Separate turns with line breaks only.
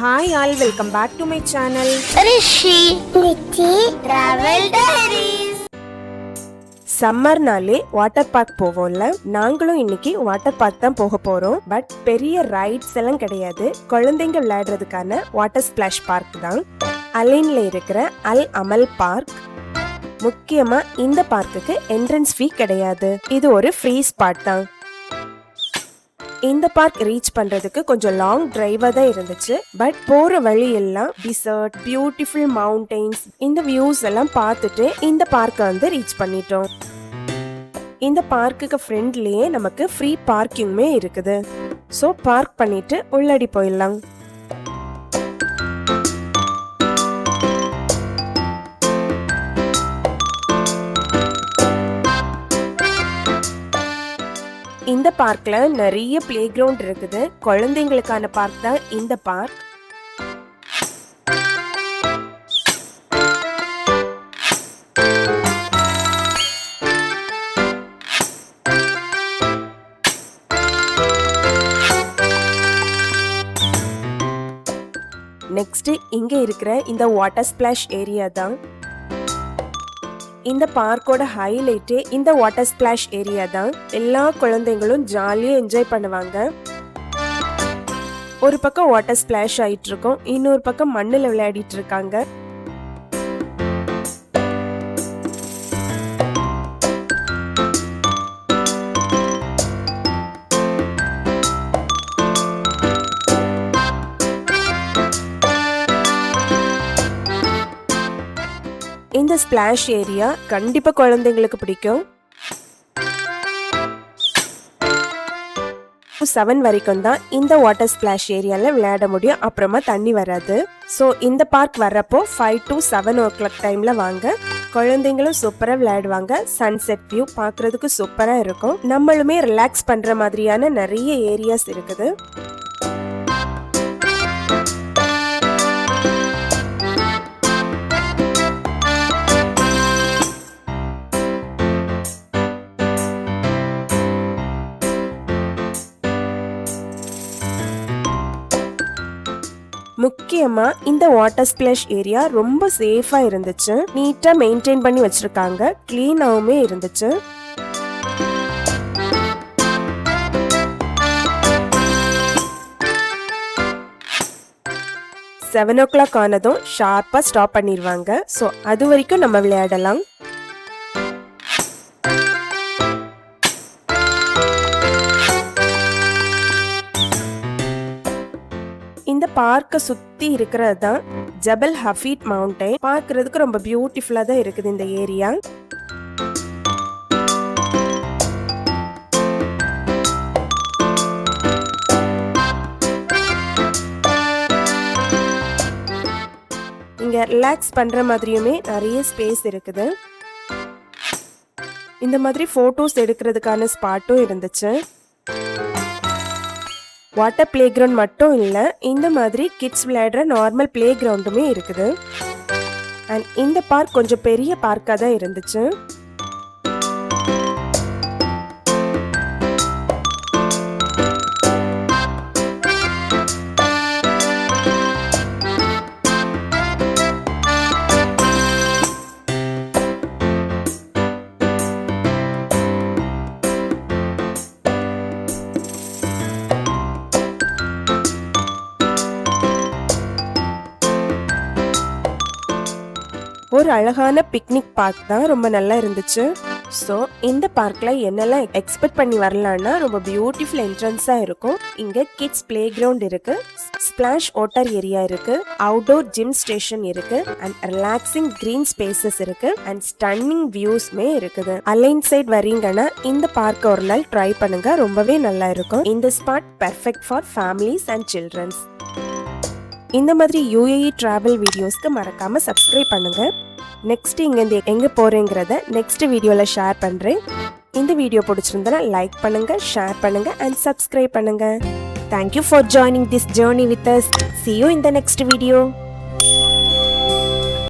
Hi all, welcome back to my channel.
Rishi Niti Travel Diaries.
சம்மர்னாலே water park போவோம்ல, நாங்களும் இன்னைக்கு water park தான் போக போறோம். பட் பெரிய ரைட்ஸ் எல்லாம் கிடையாது, குழந்தைங்க விளையாடுறதுக்கான வாட்டர் ஸ்பிளாஷ் பார்க் தான். அலைன்ல இருக்கிற அல் அமல் பார்க். முக்கியமா இந்த பார்க்குக்கு என்ட்ரன்ஸ் ஃபீ கிடையாது, இது ஒரு ஃப்ரீ ஸ்பாட் தான். இந்த பார்க் ரீச் பண்றதுக்கு கொஞ்சம் லாங் டிரைவா தான் இருந்துச்சு. பட் போற வழி எல்லாம் டிசர்ட், பியூட்டிஃபுல் மவுண்டெயின்ஸ், இந்த வியூஸ் எல்லாம் பார்த்துட்டு இந்த பார்க்கை வந்து ரீச் பண்ணிட்டோம். இந்த பார்க்குக்கு ஃப்ரெண்ட்லயே நமக்கு ஃப்ரீ பார்க்கிங்குமே இருக்குது. ஸோ பார்க் பண்ணிட்டு உள்ளடி போயிடலாம். இந்த பார்க்ல நிறைய பிளே கிரவுண்ட் இருக்குது. குழந்தைங்களுக்கான பார்க் தான் இந்த பார்க். நெக்ஸ்ட் இங்க இருக்கிற இந்த வாட்டர் ஸ்பிளாஷ் ஏரியா தான். இந்த பார்க்கோட ஹைலைட்டே இந்த வாட்டர் ஸ்பிளாஷ் ஏரியா தான். எல்லா குழந்தைங்களும் ஜாலியா என்ஜாய் பண்ணுவாங்க. ஒரு பக்கம் வாட்டர் ஸ்பிளாஷ் ஆயிட்டு இருக்கும், இன்னொரு பக்கம் மண்ணுல விளையாடிட்டு இருக்காங்க. இந்த ஸ்பிளாஷ் ஏரியா கண்டிப்பா குழந்தைங்களுக்கு பிடிக்கும். 7 வரைக்கும் தான் இந்த வாட்டர் ஸ்பிளாஷ் ஏரியால விளையாட முடியும், அப்புறமா தண்ணி வராது. ஸோ இந்த பார்க் வர்றப்போ 5 to 7 o'clock டைம்ல வாங்க. குழந்தைங்களும் சூப்பரா விளையாடுவாங்க. சன்செட் வியூ பார்க்கறதுக்கு சூப்பரா இருக்கும். நம்மளுமே ரிலாக்ஸ் பண்ற மாதிரியான நிறைய ஏரியாஸ் இருக்குது. முக்கியமா இந்த வாட்டர் ஸ்பிளாஷ் ஏரியா ரொம்ப சேஃபா இருந்துச்சு. நீட்டா மெயின்டைன் பண்ணி வச்சிருக்காங்க, கிளீனாவுமே இருந்துச்சு. செவன் ஓ கிளாக் ஆனதும் ஷார்ப்பா ஸ்டாப் பண்ணிடுவாங்க. ஸோ அது வரைக்கும் நம்ம விளையாடலாம். இந்த பார்க்க சுத்தி இருக்கிறது தான் ஜபல் ஹஃபீட் மவுண்டைன். பார்க்கிறதுக்கு ரொம்ப பியூட்டிஃபுல்லா தான் இருக்குது இந்த ஏரியா. இங்க ரிலாக்ஸ் பண்ற மாதிரியுமே நிறைய ஸ்பேஸ் இருக்குது. இந்த மாதிரி போட்டோஸ் எடுக்கிறதுக்கான ஸ்பாட்டும் இருந்துச்சு. வாட்டர் பிளே கிரவுண்ட் மட்டும் இல்லை, இந்த மாதிரி கிட்ஸ் விளையாடுற நார்மல் பிளே கிரவுண்டுமே இருக்குது. அண்ட் இந்த பார்க் கொஞ்சம் பெரிய பார்க்காக தான் இருந்துச்சு. ஒரு அழகான பிக்னிக் பார்க் தான், ரொம்ப நல்லா இருந்துச்சு. ஸோ இந்த பார்க்ல என்னெல்லாம் எக்ஸ்பெக்ட் பண்ணி வரலாம்னா, ரொம்ப பியூட்டிஃபுல் என்ட்ரன்ஸா இருக்கும். இங்க கிட்ஸ் பிளே கிரவுண்ட் இருக்கு, ஸ்பிளாஷ் வாட்டர் ஏரியா இருக்கு, அவுட்டோர் ஜிம் ஸ்டேஷன் இருக்கு, அண்ட் ரிலாக்ஸிங் கிரீன் ஸ்பேசஸ் இருக்கு, அண்ட் ஸ்டன்னிங் வியூஸ்மே இருக்குது. அலைன் சைட் வரீங்கன்னா இந்த பார்க்க ஒரு நாள் ட்ரை பண்ணுங்க, ரொம்பவே நல்லா இருக்கும். இந்த spot perfect for families and childrens. இந்த மாதிரி UAE டிராவல் வீடியோஸ்க்கு மறக்காம சப்ஸ்கிரைப் பண்ணுங்க. நெக்ஸ்ட் இங்க எங்க போறேங்கிறத நெக்ஸ்ட் வீடியோல ஷேர் பண்றேன். இந்த வீடியோ பிடிச்சிருந்தா லைக் பண்ணுங்க, ஷேர் பண்ணுங்க அண்ட் சப்ஸ்கிரைப் பண்ணுங்க. Thank you for joining this journey with us. See you in the next video.